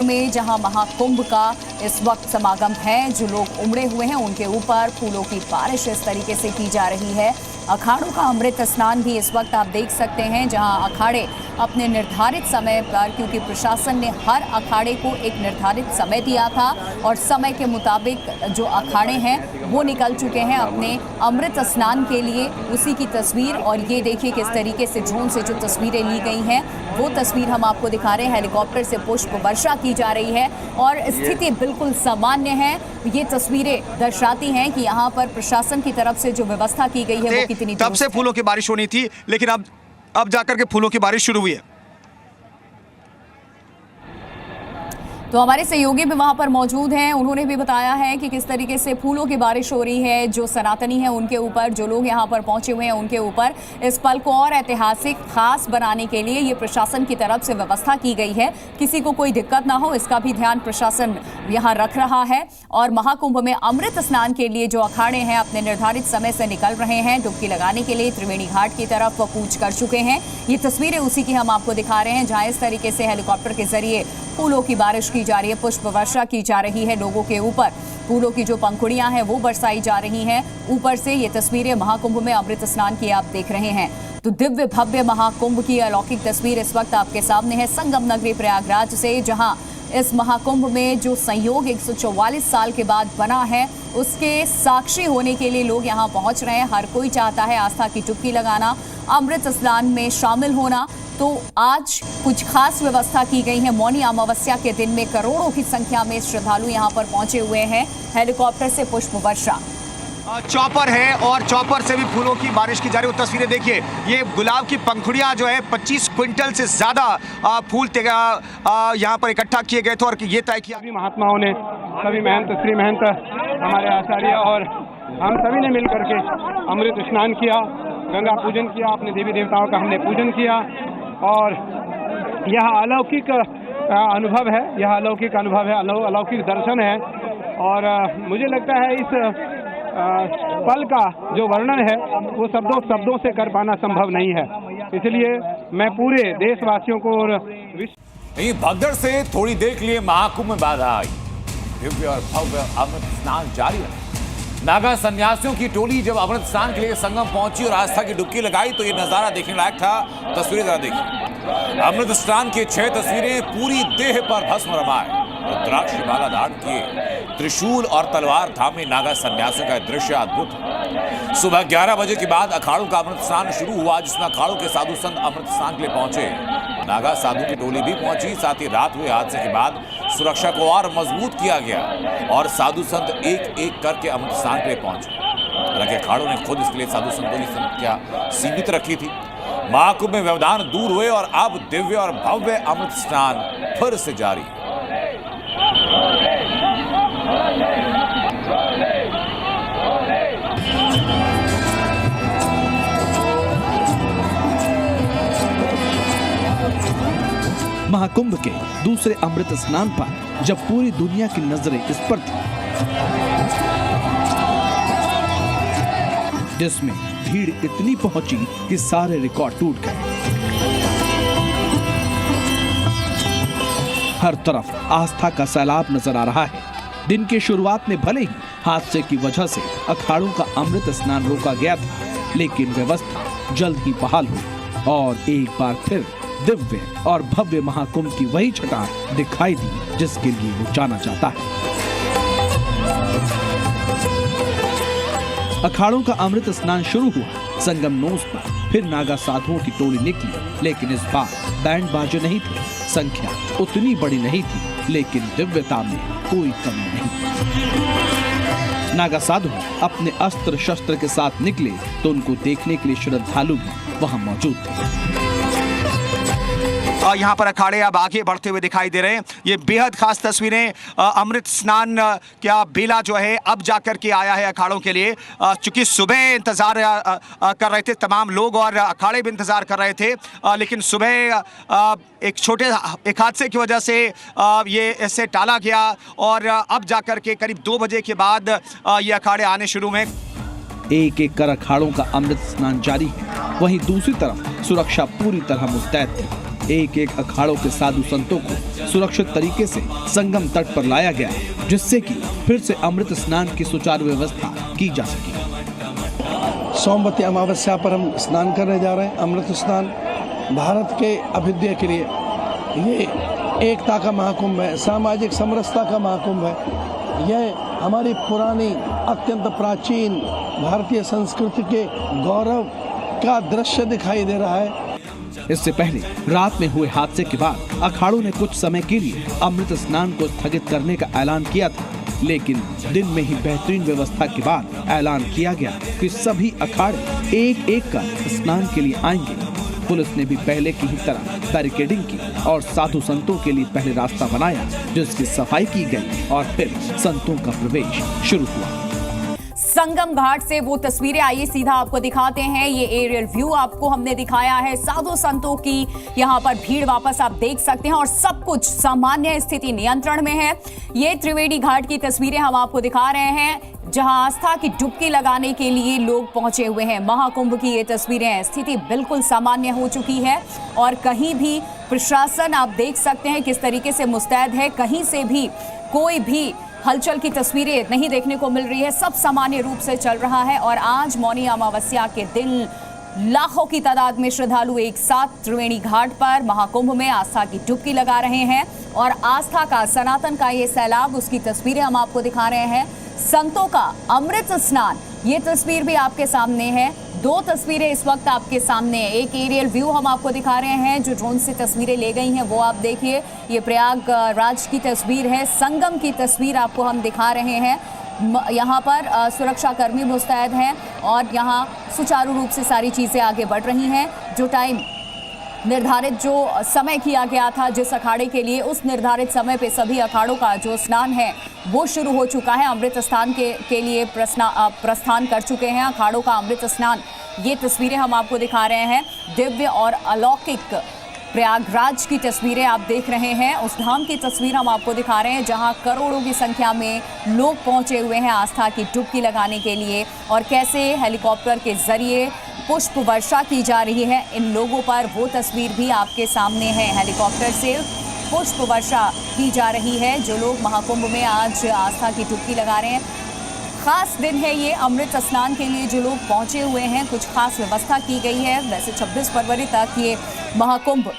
में जहां महाकुंभ का इस वक्त समागम है, जो लोग उमड़े हुए हैं उनके ऊपर फूलों की बारिश इस तरीके से की जा रही है। अखाड़ों का अमृत स्नान भी इस वक्त आप देख सकते हैं, जहां अखाड़े अपने निर्धारित समय पर, क्योंकि प्रशासन ने हर अखाड़े को एक निर्धारित समय दिया था और समय के मुताबिक जो अखाड़े हैं वो निकल चुके हैं अपने अमृत स्नान के लिए। उसी की तस्वीर, और ये देखिए किस तरीके से ड्रोन से जो तस्वीरें ली गई हैं वो तस्वीर हम आपको दिखा रहे हैं। हेलीकॉप्टर से पुष्प वर्षा की जा रही है और स्थिति बिल्कुल सामान्य है। ये तस्वीरें दर्शाती हैं कि यहाँ पर प्रशासन की तरफ से जो व्यवस्था की गई है वो कितनी तब से फूलों की बारिश होनी थी, लेकिन अब जाकर के फूलों की बारिश शुरू हुई है। तो हमारे सहयोगी भी वहां पर मौजूद हैं, उन्होंने भी बताया है कि किस तरीके से फूलों की बारिश हो रही है, जो सनातनी है उनके ऊपर, जो लोग यहां पर पहुंचे हुए हैं उनके ऊपर। इस पल को और ऐतिहासिक खास बनाने के लिए ये प्रशासन की तरफ से व्यवस्था की गई है, किसी को कोई दिक्कत ना हो इसका भी ध्यान प्रशासन यहां रख रहा है। और महाकुंभ में अमृत स्नान के लिए जो अखाड़े हैं अपने निर्धारित समय से निकल रहे हैं डुबकी लगाने के लिए त्रिवेणी घाट की तरफ कूच कर चुके हैं। ये तस्वीरें उसी की हम आपको दिखा रहे हैं, जहां इस तरीके से हेलीकॉप्टर के जरिए फूलों की बारिश की जा रही है, पुष्प वर्षा की जा रही है लोगों के ऊपर। फूलों की जो पंखुड़ियां हैं वो बरसाई जा रही हैं ऊपर से। ये तस्वीरें महाकुंभ में अमृत स्नान की आप देख रहे हैं। तो दिव्य भव्य महाकुंभ की अलौकिक तस्वीर इस वक्त आपके सामने है संगम नगरी प्रयागराज से, जहां इस महाकुंभ में जो संयोग 144 साल के बाद बना है उसके साक्षी होने के लिए लोग यहां पहुंच रहे हैं। हर कोई चाहता है आस्था की डुबकी लगाना, अमृत स्नान में शामिल होना। तो आज कुछ खास व्यवस्था की गई है। मौनी अमावस्या के दिन में करोड़ों की संख्या में श्रद्धालु यहां पर पहुंचे हुए हैं। हेलीकॉप्टर से पुष्प वर्षा, चॉपर है और चॉपर से भी फूलों की बारिश की जा रही है। तस्वीरें देखिए, ये गुलाब की पंखुड़ियां जो है 25 क्विंटल से ज्यादा फूल यहाँ पर इकट्ठा किए गए थे और ये तय किया महात्माओं ने, सभी महंत, श्री महंत, हमारे आचार्य और हम सभी ने मिलकर के अमृत स्नान किया, गंगा पूजन किया, अपने देवी देवताओं का हमने पूजन किया। और यह अलौकिक अनुभव है, यह अलौकिक अनुभव है, अलौकिक दर्शन है। और मुझे लगता है इस पल का जो वर्णन है वो शब्दों से कर पाना संभव नहीं है। इसलिए मैं पूरे देशवासियों को और भगदड़ से थोड़ी देर के लिए महाकुंभ में बाधा आई। दिव्य और भव्य अमृत स्नान जारी रहा। नागा सन्यासियों की टोली जब अमृत स्नान के लिए संगम पहुंची और आस्था की डुबकी लगाई तो ये नजारा देखने लायक था। तस्वीरें जरा देखिए, अमृत स्नान की 6 तस्वीरें पूरी देह पर भस्म रमाए, रुद्राक्ष की माला धारण किए, त्रिशूल और तलवार थामे नागा सन्यासियों का दृश्य अद्भुत है। सुबह 11 बजे के बाद अखाड़ों का अमृत स्नान शुरू हुआ, जिसमें अखाड़ों के साधु संत अमृत स्नान के लिए पहुंचे। नागा साधु की टोली भी पहुंची। साथ ही रात हुए हादसे के बाद सुरक्षा को और मजबूत किया गया और साधु संत एक एक करके अमृत स्नान के लिए पहुंचे। हालांकि अखाड़ों ने खुद इसके लिए साधु संतों की संख्या सीमित रखी थी। महाकुंभ में व्यवधान दूर हुए और अब दिव्य और भव्य अमृत स्नान फिर से जारी। महाकुंभ के दूसरे अमृत स्नान पर जब पूरी दुनिया की नजरें इस पर थी, जिसमें भीड़ इतनी पहुंची कि सारे रिकॉर्ड टूट गए। हर तरफ आस्था का सैलाब नजर आ रहा है। दिन की शुरुआत में भले ही हादसे की वजह से अखाड़ों का अमृत स्नान रोका गया था, लेकिन व्यवस्था जल्द ही बहाल हुई और एक बार फिर दिव्य और भव्य महाकुंभ की वही छटा दिखाई दी जिसके लिए वो जाना जाता है। अखाड़ों का अमृत स्नान शुरू हुआ। संगम नोस पर फिर नागा साधुओं की टोली निकली, लेकिन इस बार बैंड बाजे नहीं थे। संख्या उतनी बड़ी नहीं थी, लेकिन दिव्यता में कोई कमी नहीं। नागा साधु अपने अस्त्र शस्त्र के साथ निकले तो उनको देखने के लिए श्रद्धालु भी वहां मौजूद थे। यहाँ पर अखाड़े अब आगे बढ़ते हुए दिखाई दे रहे हैं। ये बेहद खास तस्वीरें। अमृत स्नान क्या बेला जो है अब जाकर के आया है अखाड़ों के लिए, चूंकि सुबह इंतजार कर रहे थे तमाम लोग और अखाड़े भी इंतजार कर रहे थे, लेकिन सुबह एक हादसे की वजह से ये ऐसे टाला गया और अब जाकर के करीब 2 बजे के बाद ये अखाड़े आने शुरू हुए। एक एक कर अखाड़ों का अमृत स्नान जारी है। वहीं दूसरी तरफ सुरक्षा पूरी तरह मुस्तैद थी। एक एक अखाड़ों के साधु संतों को सुरक्षित तरीके से संगम तट पर लाया गया, जिससे कि फिर से अमृत स्नान की सुचारू व्यवस्था की जा सके। सोमवती अमावस्या पर हम स्नान करने जा रहे हैं। अमृत स्नान भारत के अभ्युदय के लिए ये एकता का महाकुंभ है, सामाजिक समरसता का महाकुंभ है। यह हमारी पुरानी अत्यंत प्राचीन भारतीय संस्कृति के गौरव का दृश्य दिखाई दे रहा है। इससे पहले रात में हुए हादसे के बाद अखाड़ों ने कुछ समय के लिए अमृत स्नान को स्थगित करने का ऐलान किया था, लेकिन दिन में ही बेहतरीन व्यवस्था के बाद ऐलान किया गया कि सभी अखाड़े एक एक कर स्नान के लिए आएंगे। पुलिस ने भी पहले की ही तरह बैरिकेडिंग की और साधु संतों के लिए पहले रास्ता बनाया, जिसकी सफाई की गई और फिर संतों का प्रवेश शुरू हुआ। संगम घाट से वो तस्वीरें आइए सीधा आपको दिखाते हैं। ये एरियल व्यू आपको हमने दिखाया है। साधु संतों की यहाँ पर भीड़ वापस आप देख सकते हैं और सब कुछ सामान्य स्थिति नियंत्रण में है। ये त्रिवेणी घाट की तस्वीरें हम आपको दिखा रहे हैं, जहां आस्था की डुबकी लगाने के लिए लोग पहुंचे हुए हैं। महाकुंभ की ये तस्वीरें हैं। स्थिति बिल्कुल सामान्य हो चुकी है और कहीं भी प्रशासन आप देख सकते हैं किस तरीके से मुस्तैद है। कहीं से भी कोई भी हलचल की तस्वीरें नहीं देखने को मिल रही है। सब सामान्य रूप से चल रहा है और आज मौनी अमावस्या के दिन लाखों की तादाद में श्रद्धालु एक साथ त्रिवेणी घाट पर महाकुंभ में आस्था की डुबकी लगा रहे हैं और आस्था का, सनातन का ये सैलाब, उसकी तस्वीरें हम आपको दिखा रहे हैं। संतों का अमृत स्नान, ये तस्वीर भी आपके सामने है। दो तस्वीरें इस वक्त आपके सामने है। एक एरियल व्यू हम आपको दिखा रहे हैं, जो ड्रोन से तस्वीरें ले गई हैं वो आप देखिए। ये प्रयागराज की तस्वीर है। संगम की तस्वीर आपको हम दिखा रहे हैं। यहाँ पर सुरक्षा कर्मी मुस्तैद हैं और यहाँ सुचारू रूप से सारी चीज़ें आगे बढ़ रही हैं। जो टाइम निर्धारित, जो समय किया गया था जिस अखाड़े के लिए, उस निर्धारित समय पे सभी अखाड़ों का जो स्नान है वो शुरू हो चुका है। अमृत स्नान के लिए प्रस्थान कर चुके हैं अखाड़ों का अमृत स्नान। ये तस्वीरें हम आपको दिखा रहे हैं। दिव्य और अलौकिक प्रयागराज की तस्वीरें आप देख रहे हैं। उस धाम की तस्वीर हम आपको दिखा रहे हैं जहां करोड़ों की संख्या में लोग पहुंचे हुए हैं आस्था की डुबकी लगाने के लिए और कैसे हेलीकॉप्टर के जरिए पुष्प वर्षा की जा रही है इन लोगों पर, वो तस्वीर भी आपके सामने है। हेलीकॉप्टर से पुष्प वर्षा की जा रही है। जो लोग महाकुंभ में आज आस्था की डुबकी लगा रहे हैं, खास दिन है ये अमृत स्नान के लिए जो लोग पहुंचे हुए हैं। कुछ खास व्यवस्था की गई है। वैसे 26 फरवरी तक ये महाकुंभ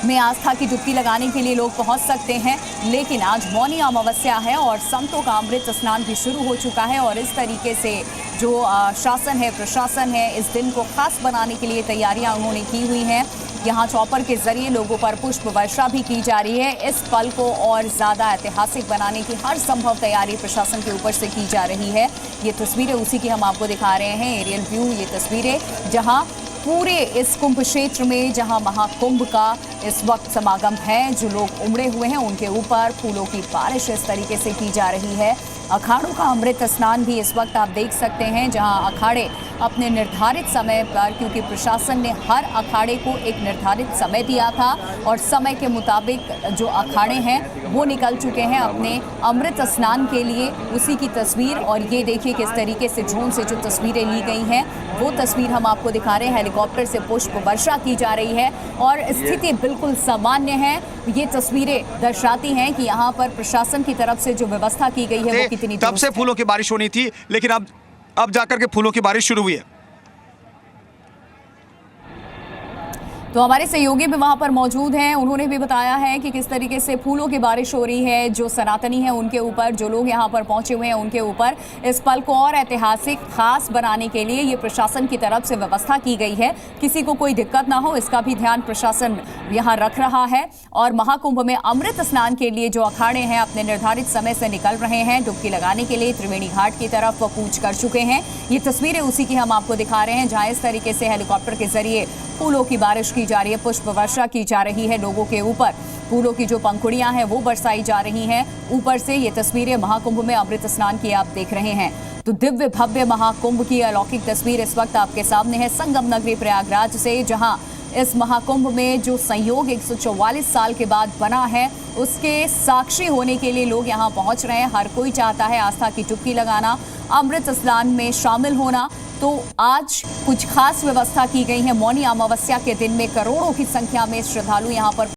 में आस्था की डुबकी लगाने के लिए लोग पहुंच सकते हैं, लेकिन आज मौनी अमावस्या है और संतों का अमृत स्नान भी शुरू हो चुका है और इस तरीके से जो शासन है, प्रशासन है, इस दिन को खास बनाने के लिए तैयारियां उन्होंने की हुई हैं। यहाँ चॉपर के जरिए लोगों पर पुष्प वर्षा भी की जा रही है। इस पल को और ज़्यादा ऐतिहासिक बनाने की हर संभव तैयारी प्रशासन के ऊपर से की जा रही है। ये तस्वीरें उसी की हम आपको दिखा रहे हैं, एरियल व्यू। ये तस्वीरें जहाँ पूरे इस कुंभ क्षेत्र में, जहां महाकुंभ का इस वक्त समागम है, जो लोग उमड़े हुए हैं उनके ऊपर फूलों की बारिश इस तरीके से की जा रही है। अखाड़ों का अमृत स्नान भी इस वक्त आप देख सकते हैं, जहां अखाड़े अपने निर्धारित समय पर, क्योंकि प्रशासन ने हर अखाड़े को एक निर्धारित समय दिया था और समय के मुताबिक जो अखाड़े हैं वो निकल चुके हैं अपने अमृत स्नान के लिए। उसी की तस्वीर, और ये देखिए किस तरीके से ड्रोन से जो तस्वीरें ली गई हैं वो तस्वीर हम आपको दिखा रहे हैं। हेलीकॉप्टर से पुष्प वर्षा की जा रही है और स्थिति बिल्कुल सामान्य है। ये तस्वीरें दर्शाती हैं कि यहाँ पर प्रशासन की तरफ से जो व्यवस्था की गई है वो कितनी तब से फूलों की बारिश होनी थी, लेकिन अब जाकर के फूलों की बारिश शुरू हुई है। तो हमारे सहयोगी भी वहां पर मौजूद हैं। उन्होंने भी बताया है कि किस तरीके से फूलों की बारिश हो रही है। जो सनातनी है उनके ऊपर, जो लोग यहां पर पहुंचे हुए हैं उनके ऊपर इस पल को और ऐतिहासिक खास बनाने के लिए ये प्रशासन की तरफ से व्यवस्था की गई है। किसी को कोई दिक्कत ना हो, इसका भी ध्यान प्रशासन यहां रख रहा है। और महाकुंभ में अमृत स्नान के लिए जो अखाड़े हैं अपने निर्धारित समय से निकल रहे हैं डुबकी लगाने के लिए, त्रिवेणी घाट की तरफ कूच कर चुके हैं। ये तस्वीरें उसी की हम आपको दिखा रहे हैं, जहां इस तरीके से हेलीकॉप्टर के जरिए फूलों की बारिश की जा रही है, पुष्प वर्षा की जा रही है लोगों के ऊपर। फूलों की जो पंखुड़ियां हैं वो बरसाई जा रही हैं ऊपर से। ये तस्वीरें महाकुंभ में अमृत स्नान की आप देख रहे हैं। तो दिव्य भव्य महाकुंभ की अलौकिक तस्वीर इस वक्त आपके सामने है संगम नगरी प्रयागराज से, जहां इस महाकुंभ में जो संयोग 144 साल के बाद बना है उसके साक्षी होने के लिए लोग यहां पहुंच रहे हैं। हर कोई चाहता है आस्था की डुबकी लगाना, अमृत स्नान में शामिल होना। तो आज कुछ खास व्यवस्था की गई है। मौनी अमावस्या के दिन में करोड़ों की संख्या में श्रद्धालु यहाँ पर